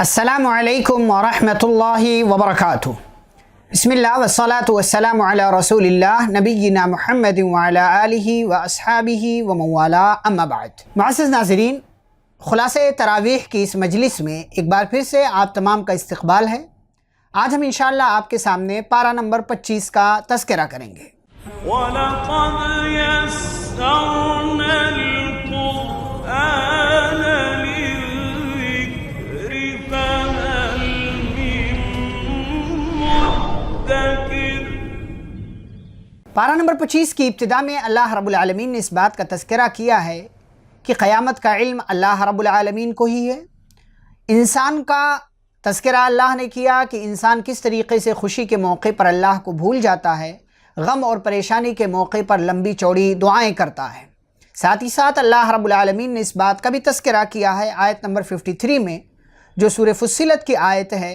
السلام علیکم ورحمۃ اللہ وبرکاتہ۔ بسم اللہ والصلاة والسلام علی رسول اللہ نبینا محمد وعلی آلہ واصحابہ ومن والاہ، اما بعد۔ معزز ناظرین، خلاصہ تراویح کی اس مجلس میں ایک بار پھر سے آپ تمام کا استقبال ہے۔ آج ہم انشاءاللہ آپ کے سامنے پارہ نمبر 25 کا تذکرہ کریں گے۔ وَلَقَدْ يَسَّرْنَا الْقُرْآنَ لِلذِّكْرِ فَهَلْ مِن مُّدَّكِرٍ۔ پارہ نمبر 25 کی ابتدا میں اللہ رب العالمین نے اس بات کا تذکرہ کیا ہے کہ قیامت کا علم اللہ رب العالمین کو ہی ہے۔ انسان کا تذکرہ اللہ نے کیا کہ انسان کس طریقے سے خوشی کے موقع پر اللہ کو بھول جاتا ہے، غم اور پریشانی کے موقع پر لمبی چوڑی دعائیں کرتا ہے۔ ساتھ ہی ساتھ اللہ رب العالمین نے اس بات کا بھی تذکرہ کیا ہے آیت نمبر 53 میں، جو سورہ فصلت کی آیت ہے۔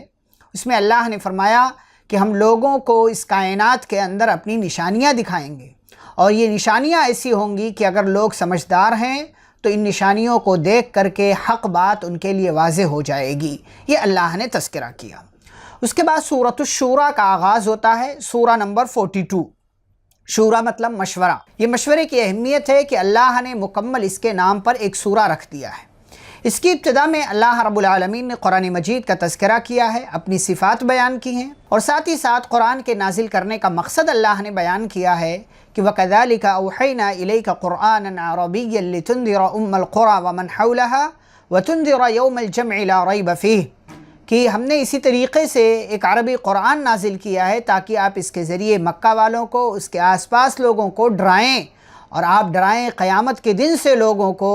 اس میں اللہ نے فرمایا کہ ہم لوگوں کو اس کائنات کے اندر اپنی نشانیاں دکھائیں گے، اور یہ نشانیاں ایسی ہوں گی کہ اگر لوگ سمجھدار ہیں تو ان نشانیوں کو دیکھ کر کے حق بات ان کے لیے واضح ہو جائے گی۔ یہ اللہ نے تذکرہ کیا۔ اس کے بعد سورۃ الشورى کا آغاز ہوتا ہے، سورہ نمبر 42۔ شورا مطلب مشورہ۔ یہ مشورے کی اہمیت ہے کہ اللہ نے مکمل اس کے نام پر ایک سورہ رکھ دیا ہے۔ اس کی ابتدا میں اللہ رب العالمین نے قرآن مجید کا تذکرہ کیا ہے، اپنی صفات بیان کی ہیں، اور ساتھ ہی ساتھ قرآن کے نازل کرنے کا مقصد اللہ نے بیان کیا ہے کہ وَكَذَلِكَ أَوْحَيْنَا إِلَيْكَ قُرْآنًا عَرَبِيًّا لِتُنذِرَ أُمَّ الْقُرَى وَمَنْ حَوْلَهَا وَتُنذِرَ يَوْمَ الْجَمْعِ لَا رَيْبَ فِيهِ، کہ ہم نے اسی طریقے سے ایک عربی قرآن نازل کیا ہے تاکہ آپ اس کے ذریعے مکہ والوں کو، اس کے آس پاس لوگوں کو ڈرائیں، اور آپ ڈرائیں قیامت کے دن سے لوگوں کو،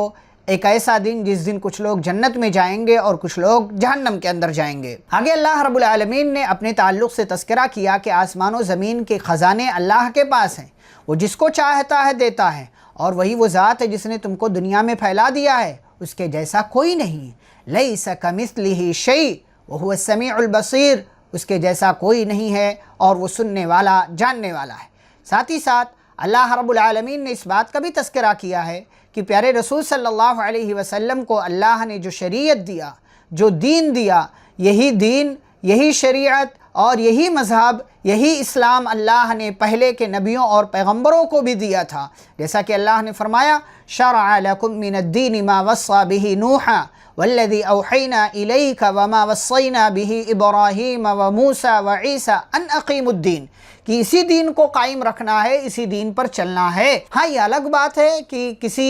ایک ایسا دن جس دن کچھ لوگ جنت میں جائیں گے اور کچھ لوگ جہنم کے اندر جائیں گے۔ آگے اللہ رب العالمین نے اپنے تعلق سے تذکرہ کیا کہ آسمان و زمین کے خزانے اللہ کے پاس ہیں، وہ جس کو چاہتا ہے دیتا ہے، اور وہی وہ ذات ہے جس نے تم کو دنیا میں پھیلا دیا ہے، اس کے جیسا کوئی نہیں۔ لَيْسَ كَمِثْلِهِ شَيْءٌ وَهُوَ السَّمِيعُ الْبَصِيرُ، اس کے جیسا کوئی نہیں ہے اور وہ سننے والا، جاننے والا ہے۔ ساتھ ہی ساتھ اللہ رب العالمین نے اس بات کا بھی تذکرہ کیا ہے کہ پیارے رسول صلی اللہ علیہ وسلم کو اللہ نے جو شریعت دیا، جو دین دیا، یہی دین، یہی شریعت اور یہی مذہب، یہی اسلام اللہ نے پہلے کے نبیوں اور پیغمبروں کو بھی دیا تھا۔ جیسا کہ اللہ نے فرمایا شَرَعَ لَكُم مِّنَ الدِّينِ مَا وَصَّىٰ بِهِ نُوحًا وَالَّذِي أَوْحَيْنَا إِلَيْكَ وَمَا وَصَّيْنَا بِهِ إِبْرَاهِيمَ وَمُوسَىٰ وَعِيسَىٰ أَنْ أَقِيمُوا الدِّينَ، کہ اسی دین کو قائم رکھنا ہے، اسی دین پر چلنا ہے۔ ہاں، یہ الگ بات ہے کہ کسی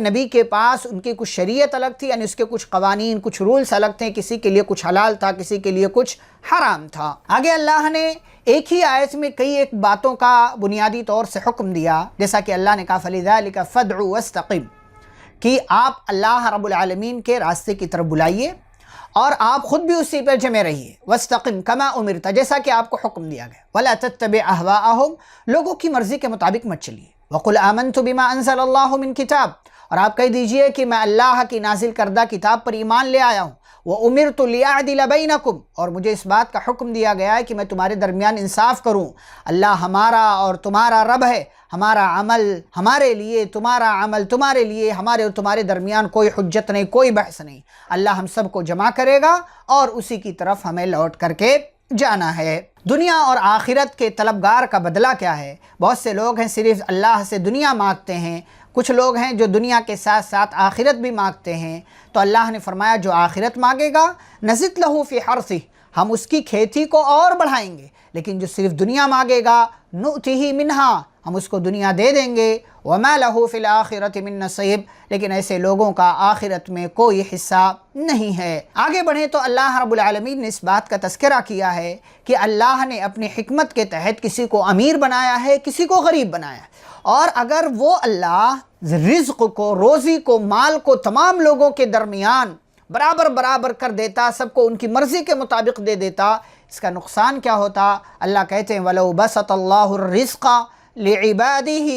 نبی کے پاس ان کی کچھ شریعت الگ تھی، یعنی اس کے کچھ قوانین، کچھ رولز الگ تھے، کسی کے لیے کچھ حلال تھا، کسی کے لیے کچھ حرام تھا۔ آگے اللہ نے ایک ہی آیت میں کئی ایک باتوں کا بنیادی طور سے حکم دیا، جیسا کہ اللہ نے کہا فَلِذَلِكَ فَادْعُ وَاسْتَقِمْ، کہ آپ اللہ رب العالمین کے راستے کی طرف بلائیے اور آپ خود بھی اسی پر جمے رہیے۔ وَاسْتَقِمْ كَمَا أُمِرْتَ، جیسا کہ آپ کو حکم دیا گیا۔ وَلَا تَتَّبِعْ أَهْوَاءَهُمْ، لوگوں کی مرضی کے مطابق مت چلیے۔ وَقُلْ آمَنْتُ بِمَا أَنزَلَ اللَّهُ مِنْ كِتَابٍ، اور آپ کہہ دیجئے کہ میں اللہ کی نازل کردہ کتاب پر ایمان لے آیا ہوں۔ وَأُمِرْتُ لِأَعْدِلَ بَيْنَكُمْ، اور مجھے اس بات کا حکم دیا گیا ہے کہ میں تمہارے درمیان انصاف کروں۔ اللہ ہمارا اور تمہارا رب ہے، ہمارا عمل ہمارے لیے، تمہارا عمل تمہارے لیے، ہمارے اور تمہارے درمیان کوئی حجت نہیں، کوئی بحث نہیں۔ اللہ ہم سب کو جمع کرے گا اور اسی کی طرف ہمیں لوٹ کر کے جانا ہے۔ دنیا اور آخرت کے طلبگار کا بدلہ کیا ہے؟ بہت سے لوگ ہیں صرف اللہ سے دنیا مانگتے ہیں، کچھ لوگ ہیں جو دنیا کے ساتھ ساتھ آخرت بھی مانگتے ہیں۔ تو اللہ نے فرمایا جو آخرت مانگے گا نزد لہ فی حرثہ، ہم اس کی کھیتی کو اور بڑھائیں گے، لیکن جو صرف دنیا مانگے گا نؤتہ منہا، ہم اس کو دنیا دے دیں گے۔ وما لہ فی الآخرۃ من نصیب، لیکن ایسے لوگوں کا آخرت میں کوئی حصہ نہیں ہے۔ آگے بڑھیں تو اللہ رب العالمین نے اس بات کا تذکرہ کیا ہے کہ اللہ نے اپنی حکمت کے تحت کسی کو امیر بنایا ہے، کسی کو غریب بنایا ہے، اور اگر وہ اللہ رزق کو، روزی کو، مال کو تمام لوگوں کے درمیان برابر برابر کر دیتا، سب کو ان کی مرضی کے مطابق دے دیتا، اس کا نقصان کیا ہوتا؟ اللہ کہتے ہیں وَلَوْ بَسَطَ اللَّهُ الرِّزْقَ لِعِبَادِهِ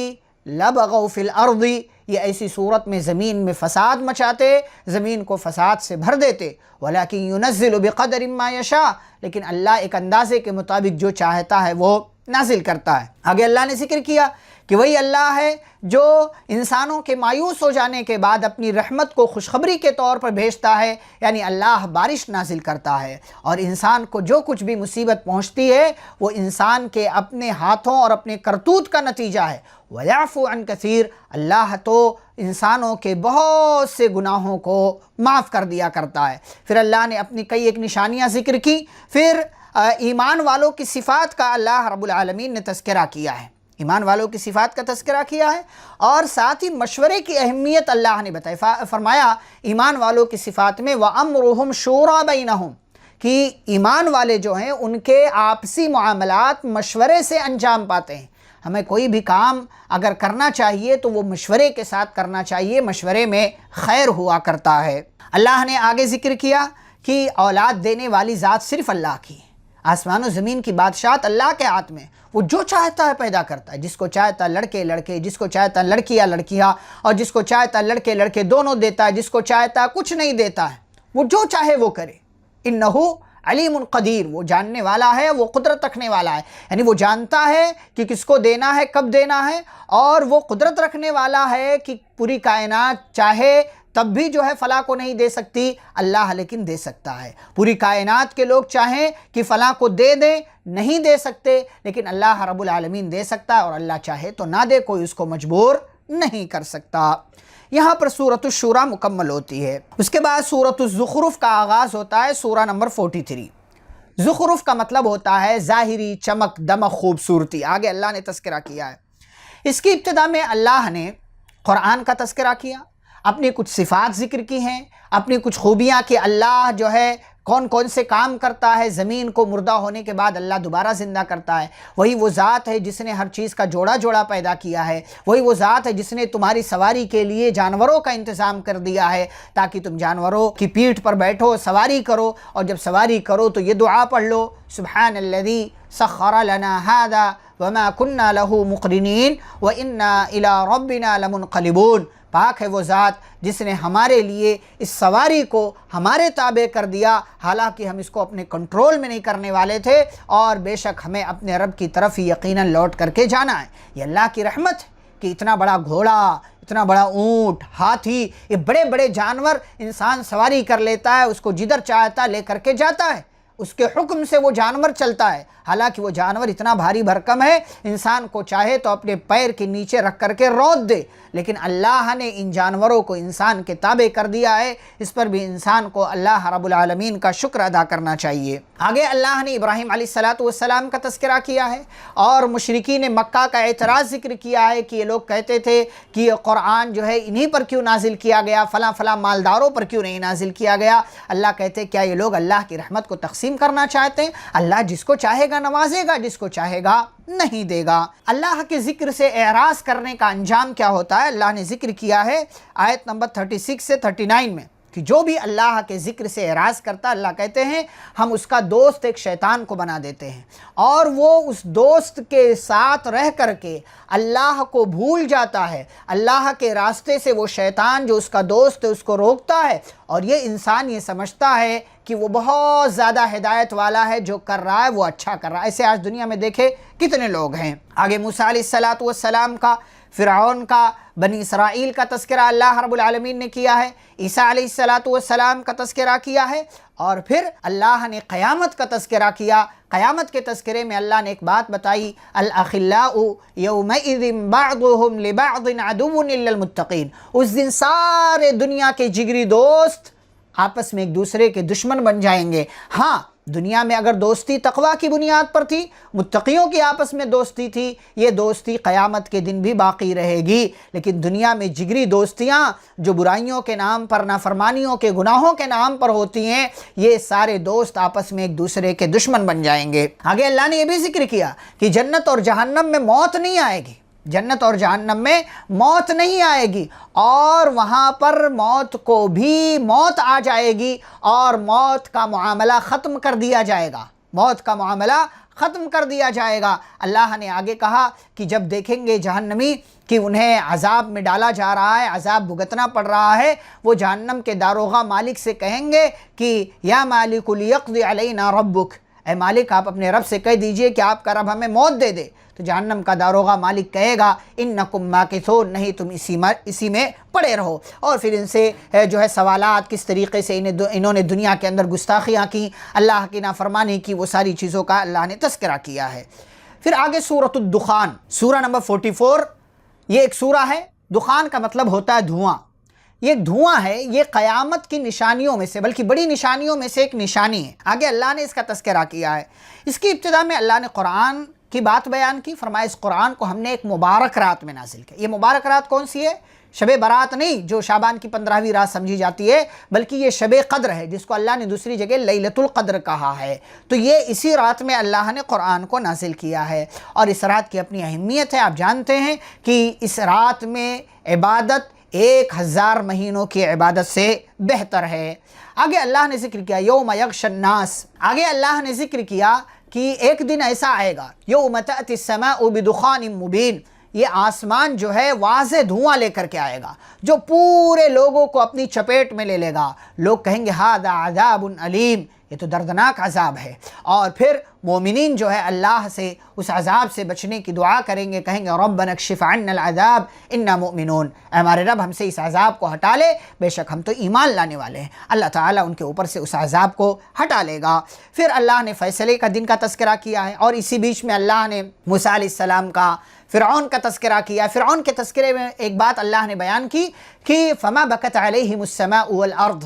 لَبَغَوْا فِي الْأَرْضِ، یہ ایسی صورت میں زمین میں فساد مچاتے، زمین کو فساد سے بھر دیتے۔ وَلَكِنْ يُنَزِّلُ بِقَدَرٍ مَا يَشَاءُ، لیکن اللہ ایک اندازے کے مطابق جو چاہتا ہے وہ نازل کرتا ہے۔ آگے اللہ نے ذکر کیا کہ وہی اللہ ہے جو انسانوں کے مایوس ہو جانے کے بعد اپنی رحمت کو خوشخبری کے طور پر بھیجتا ہے، یعنی اللہ بارش نازل کرتا ہے، اور انسان کو جو کچھ بھی مصیبت پہنچتی ہے وہ انسان کے اپنے ہاتھوں اور اپنے کرتوت کا نتیجہ ہے۔ وَيَعْفُو عَنْ كَثِيرٍ، اللہ تو انسانوں کے بہت سے گناہوں کو معاف کر دیا کرتا ہے۔ پھر اللہ نے اپنی کئی ایک نشانیاں ذکر کی، پھر ایمان والوں کی صفات کا اللہ رب العالمین نے تذکرہ کیا ہے، ایمان والوں کی صفات کا تذکرہ کیا ہے، اور ساتھ ہی مشورے کی اہمیت اللہ نے بتائی۔ فرمایا ایمان والوں کی صفات میں وَأَمْرُهُمْ شُورَىٰ بَيْنَهُمْ، کہ ایمان والے جو ہیں ان کے آپسی معاملات مشورے سے انجام پاتے ہیں۔ ہمیں کوئی بھی کام اگر کرنا چاہیے تو وہ مشورے کے ساتھ کرنا چاہیے، مشورے میں خیر ہوا کرتا ہے۔ اللہ نے آگے ذکر کیا کہ اولاد دینے والی ذات صرف اللہ کی ہے، آسمان و زمین کی بادشاہت اللہ کے ہاتھ میں، وہ جو چاہتا ہے پیدا کرتا ہے، جس کو چاہتا ہے لڑکے لڑکے، جس کو چاہتا ہے لڑکیاں لڑکیاں، اور جس کو چاہتا ہے لڑکے لڑکے دونوں دیتا ہے، جس کو چاہتا ہے کچھ نہیں دیتا ہے، وہ جو چاہے وہ کرے۔ انہو علیم قدیر، وہ جاننے والا ہے، وہ قدرت رکھنے والا ہے، یعنی وہ جانتا ہے کہ کس کو دینا ہے، کب دینا ہے، اور وہ قدرت رکھنے والا ہے کہ پوری کائنات چاہے تب بھی جو ہے فلاں کو نہیں دے سکتی، اللہ لیکن دے سکتا ہے۔ پوری کائنات کے لوگ چاہیں کہ فلاں کو دے دیں، نہیں دے سکتے، لیکن اللہ رب العالمین دے سکتا ہے، اور اللہ چاہے تو نہ دے، کوئی اس کو مجبور نہیں کر سکتا۔ یہاں پر سورۃ الشورى مکمل ہوتی ہے۔ اس کے بعد سورۃ الزخرف کا آغاز ہوتا ہے، سورہ نمبر 43۔ زخرف کا مطلب ہوتا ہے ظاہری چمک دمک خوبصورتی۔ آگے اللہ نے تذکرہ کیا ہے۔ اس کی ابتدا میں اللہ نے قرآن کا تذکرہ کیا، اپنی کچھ صفات ذکر کی ہیں، اپنی کچھ خوبیاں کہ اللہ جو ہے کون کون سے کام کرتا ہے، زمین کو مردہ ہونے کے بعد اللہ دوبارہ زندہ کرتا ہے، وہی وہ ذات ہے جس نے ہر چیز کا جوڑا جوڑا پیدا کیا ہے، وہی وہ ذات ہے جس نے تمہاری سواری کے لیے جانوروں کا انتظام کر دیا ہے تاکہ تم جانوروں کی پیٹھ پر بیٹھو، سواری کرو، اور جب سواری کرو تو یہ دعا پڑھ لو، سبحان الذی سخر لنا هذا وما كنا له مقرنین وإنا إلى ربنا لمنقلبون۔ پاک ہے وہ ذات جس نے ہمارے لیے اس سواری کو ہمارے تابع کر دیا، حالانکہ ہم اس کو اپنے کنٹرول میں نہیں کرنے والے تھے، اور بے شک ہمیں اپنے رب کی طرف ہی یقیناً لوٹ کر کے جانا ہے۔ یہ اللہ کی رحمت ہے کہ اتنا بڑا گھوڑا، اتنا بڑا اونٹ، ہاتھی، یہ بڑے بڑے جانور انسان سواری کر لیتا ہے، اس کو جدھر چاہتا لے کر کے جاتا ہے، اس کے حکم سے وہ جانور چلتا ہے، حالانکہ وہ جانور اتنا بھاری بھرکم ہے، انسان کو چاہے تو اپنے پیر کے نیچے رکھ کر کے رود دے، لیکن اللہ نے ان جانوروں کو انسان کے تابع کر دیا ہے۔ اس پر بھی انسان کو اللہ رب العالمین کا شکر ادا کرنا چاہیے۔ آگے اللہ نے ابراہیم علیہ السلام کا تذکرہ کیا ہے، اور مشرکین مکہ کا اعتراض ذکر کیا ہے کہ یہ لوگ کہتے تھے کہ یہ قرآن جو ہے انہی پر کیوں نازل کیا گیا، فلاں فلاں مالداروں پر کیوں نہیں نازل کیا گیا۔ اللہ کہتے کیا یہ لوگ اللہ کی رحمت کو تقسیم کرنا چاہتے ہیں؟ اللہ جس کو چاہے گا نوازے گا، جس کو چاہے گا نہیں دے گا۔ اللہ کے ذکر سے اعراض کرنے کا انجام کیا ہوتا ہے، اللہ نے ذکر کیا ہے آیت نمبر 36 سے 39 میں، کہ جو بھی اللہ کے ذکر سے اعراض کرتا، اللہ کہتے ہیں ہم اس کا دوست ایک شیطان کو بنا دیتے ہیں، اور وہ اس دوست کے ساتھ رہ کر کے اللہ کو بھول جاتا ہے، اللہ کے راستے سے وہ شیطان جو اس کا دوست ہے اس کو روکتا ہے، اور یہ انسان یہ سمجھتا ہے کہ وہ بہت زیادہ ہدایت والا ہے، جو کر رہا ہے وہ اچھا کر رہا ہے۔ ایسے آج دنیا میں دیکھے کتنے لوگ ہیں۔ آگے موسیٰ علیہ السلام کا، فرعون کا، بنی اسرائیل کا تذکرہ اللہ رب العالمین نے کیا ہے، عیسیٰ علیہ السلام کا تذکرہ کیا ہے، اور پھر اللہ نے قیامت کا تذکرہ کیا۔ قیامت کے تذکرے میں اللہ نے ایک بات بتائی، الاخلاء یومئذ بعضهم لبعض عدو الا المتقین۔ اس دن سارے دنیا کے جگری دوست آپس میں ایک دوسرے کے دشمن بن جائیں گے۔ ہاں، دنیا میں اگر دوستی تقوی کی بنیاد پر تھی، متقیوں کی آپس میں دوستی تھی، یہ دوستی قیامت کے دن بھی باقی رہے گی، لیکن دنیا میں جگری دوستیاں جو برائیوں کے نام پر، نافرمانیوں کے گناہوں کے نام پر ہوتی ہیں، یہ سارے دوست آپس میں ایک دوسرے کے دشمن بن جائیں گے۔ آگے اللہ نے یہ بھی ذکر کیا کہ جنت اور جہنم میں موت نہیں آئے گی، جنت اور جہنم میں موت نہیں آئے گی، اور وہاں پر موت کو بھی موت آ جائے گی، اور موت کا معاملہ ختم کر دیا جائے گا، موت کا معاملہ ختم کر دیا جائے گا۔ اللہ نے آگے کہا کہ جب دیکھیں گے جہنمی کہ انہیں عذاب میں ڈالا جا رہا ہے، عذاب بھگتنا پڑ رہا ہے، وہ جہنم کے داروغہ مالک سے کہیں گے کہ یا مالک لیقضی علینا ربک، اے مالک آپ اپنے رب سے کہہ دیجئے کہ آپ کا رب ہمیں موت دے دے۔ تو جہنم کا داروغہ مالک کہے گا انکم ماکثون، نہیں تم اسی میں پڑے رہو۔ اور پھر ان سے جو ہے سوالات، کس طریقے سے انہوں نے دنیا کے اندر گستاخیاں کی، اللہ کی نافرمانی کی، وہ ساری چیزوں کا اللہ نے تذکرہ کیا ہے۔ پھر آگے سورۃ الدخان، سورہ نمبر 44، یہ ایک سورہ ہے۔ دخان کا مطلب ہوتا ہے دھواں، یہ دھواں ہے، یہ قیامت کی نشانیوں میں سے، بلکہ بڑی نشانیوں میں سے ایک نشانی ہے۔ آگے اللہ نے اس کا تذکرہ کیا ہے۔ اس کی ابتدا میں اللہ نے قرآن کی بات بیان کی، فرمایا اس قرآن کو ہم نے ایک مبارک رات میں نازل کیا۔ یہ مبارک رات کون سی ہے؟ شب برات نہیں جو شعبان کی 15ویں رات سمجھی جاتی ہے، بلکہ یہ شب قدر ہے جس کو اللہ نے دوسری جگہ لیلۃ القدر کہا ہے۔ تو یہ اسی رات میں اللہ نے قرآن کو نازل کیا ہے، اور اس رات کی اپنی اہمیت ہے۔ آپ جانتے ہیں کہ اس رات میں عبادت 1000 مہینوں کی عبادت سے بہتر ہے۔ آگے اللہ نے ذکر کیا یوم یغشی الناس، آگے اللہ نے ذکر کیا کہ ایک دن ایسا آئے گا یوم تأتی السماء بدخان مبین، یہ آسمان جو ہے واضح دھواں لے کر کے آئے گا جو پورے لوگوں کو اپنی چپیٹ میں لے لے گا۔ لوگ کہیں گے ھذا عذاب علیم، یہ تو دردناک عذاب ہے، اور پھر مومنین جو ہے اللہ سے اس عذاب سے بچنے کی دعا کریں گے، کہیں گے ربنا اکشف عنا العذاب انا مؤمنون، اے ہمارے رب ہم سے اس عذاب کو ہٹا لے، بے شک ہم تو ایمان لانے والے ہیں۔ اللہ تعالیٰ ان کے اوپر سے اس عذاب کو ہٹا لے گا۔ پھر اللہ نے فیصلے کا دن کا تذکرہ کیا ہے، اور اسی بیچ میں اللہ نے موسیٰ علیہ السلام کا، فرعون کا تذکرہ کیا۔ فرعون کے تذکرے میں ایک بات اللہ نے بیان کی کہ فما بکت علیہم السماء والارض،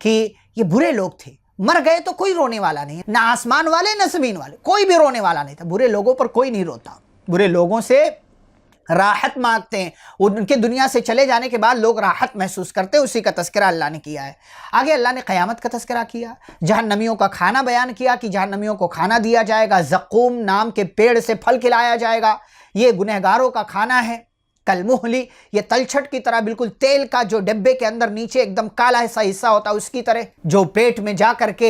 کہ یہ برے لوگ تھے، مر گئے تو کوئی رونے والا نہیں، نہ آسمان والے نہ زمین والے، کوئی بھی رونے والا نہیں تھا۔ برے لوگوں پر کوئی نہیں روتا، برے لوگوں سے راحت مانگتے ہیں، ان کے دنیا سے چلے جانے کے بعد لوگ راحت محسوس کرتے ہیں، اسی کا تذکرہ اللہ نے کیا ہے۔ آگے اللہ نے قیامت کا تذکرہ کیا، جہنمیوں کا کھانا بیان کیا کہ جہنمیوں کو کھانا دیا جائے گا، زقوم نام کے پیڑ سے پھل کھلایا جائے گا، یہ گنہگاروں کا کھانا ہے۔ کلمہلی، یہ تلچھٹ کی طرح، بالکل تیل کا جو ڈبے کے اندر نیچے ایک دم کالا سا حصہ ہوتا ہے اس کی طرح، جو پیٹ میں جا کر کے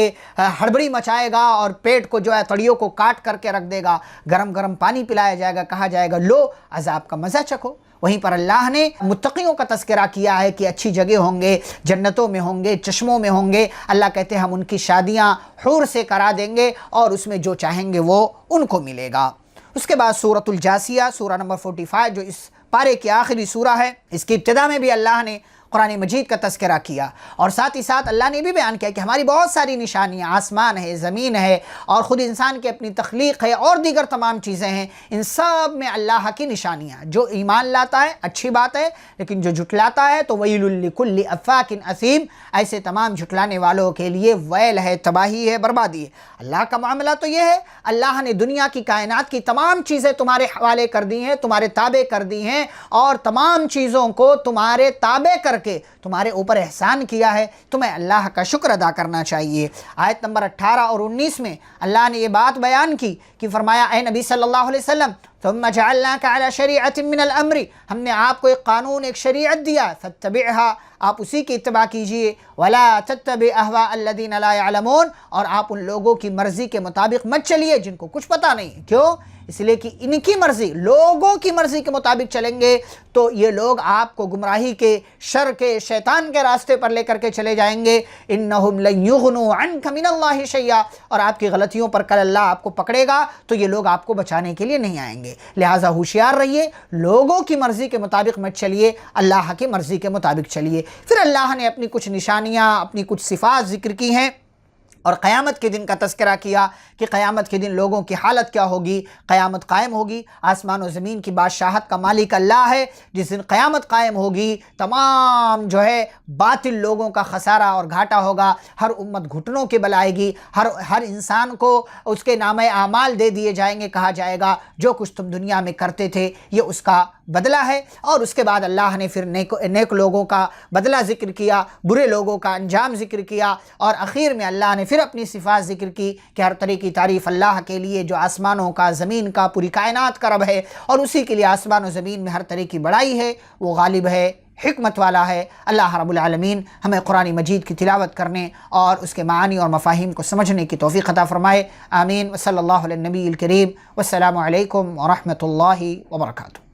ہڑبڑی مچائے گا اور پیٹ کو جو ہے تڑیوں کو کاٹ کر کے رکھ دے گا۔ گرم گرم پانی پلایا جائے گا، کہا جائے گا لو عذاب کا مزہ چکھو۔ وہیں پر اللہ نے متقیوں کا تذکرہ کیا ہے کہ اچھی جگہ ہوں گے، جنتوں میں ہوں گے، چشموں میں ہوں گے۔ اللہ کہتے ہیں ہم ان کی شادیاں حور سے کرا دیں گے اور اس میں جو چاہیں گے وہ ان کو ملے گا۔ اس کے بعد سورۃ الجاثیہ، سورہ نمبر 45 جو اس پارے کی آخری سورہ ہے، اس کی ابتدا میں بھی اللہ نے قرآن مجید کا تذکرہ کیا، اور ساتھ ہی ساتھ اللہ نے بھی بیان کیا کہ ہماری بہت ساری نشانیاں، آسمان ہے، زمین ہے، اور خود انسان کی اپنی تخلیق ہے، اور دیگر تمام چیزیں ہیں۔ ان سب میں اللہ کی نشانیاں، جو ایمان لاتا ہے اچھی بات ہے، لیکن جو جھٹلاتا ہے تو ویل لکل افاک اثیم، ایسے تمام جھٹلانے والوں کے لیے ویل ہے، تباہی ہے، بربادی ہے۔ اللہ کا معاملہ تو یہ ہے، اللہ نے دنیا کی کائنات کی تمام چیزیں تمہارے حوالے کر دی ہیں، تمہارے تابع کر دی ہیں، اور تمام چیزوں کو تمہارے تابع کر کے تمہارے اوپر احسان کیا ہے، تمہیں اللہ کا شکر ادا کرنا چاہیے۔ آیت نمبر 18 اور 19 میں اللہ نے یہ بات بیان کی کہ فرمایا اے نبی صلی اللہ علیہ وسلم ثم جعلناک علی شریعۃ من الامر، ہم نے آپ کو ایک قانون، ایک شریعت دیا، فاتبعها، آپ اسی کی اتباع کیجئے، ولا تتبع اهواء الذین لا يعلمون، اور آپ ان لوگوں کی مرضی کے مطابق مت چلیے جن کو کچھ پتہ نہیں۔ کیوں؟ اس لیے کہ ان کی مرضی، لوگوں کی مرضی کے مطابق چلیں گے تو یہ لوگ آپ کو گمراہی کے، شر کے، شیطان کے راستے پر لے کر کے چلے جائیں گے۔ انہم لن یغنوا عنک من اللہ شیئا، اور آپ کی غلطیوں پر کل اللہ آپ کو پکڑے گا تو یہ لوگ آپ کو بچانے کے لیے نہیں آئیں گے۔ لہٰذا ہوشیار رہیے، لوگوں کی مرضی کے مطابق مت چلیے، اللہ کی مرضی کے مطابق چلیے۔ پھر اللہ نے اپنی کچھ نشانیاں، اپنی کچھ صفات ذکر کی ہیں، اور قیامت کے دن کا تذکرہ کیا کہ قیامت کے دن لوگوں کی حالت کیا ہوگی۔ قیامت قائم ہوگی، آسمان و زمین کی بادشاہت کا مالک اللہ ہے۔ جس دن قیامت قائم ہوگی تمام جو ہے باطل لوگوں کا خسارہ اور گھاٹا ہوگا، ہر امت گھٹنوں کے بل آئے گی، ہر انسان کو اس کے نامہ اعمال دے دیے جائیں گے، کہا جائے گا جو کچھ تم دنیا میں کرتے تھے یہ اس کا بدلہ ہے۔ اور اس کے بعد اللہ نے پھر نیک لوگوں کا بدلہ ذکر کیا، برے لوگوں کا انجام ذکر کیا، اور اخیر میں اللہ نے پھر اپنی صفات ذکر کی کہ ہر طرح کی تعریف اللہ کے لیے جو آسمانوں کا، زمین کا، پوری کائنات کا رب ہے، اور اسی کے لیے آسمان و زمین میں ہر طرح کی بڑائی ہے، وہ غالب ہے، حکمت والا ہے۔ اللہ رب العالمین ہمیں قرآن مجید کی تلاوت کرنے اور اس کے معانی اور مفاہیم کو سمجھنے کی توفیق عطا فرمائے، آمین۔ وصلی اللہ علی النبی الکریم، والسلام علیکم ورحمۃ اللہ وبرکاتہ۔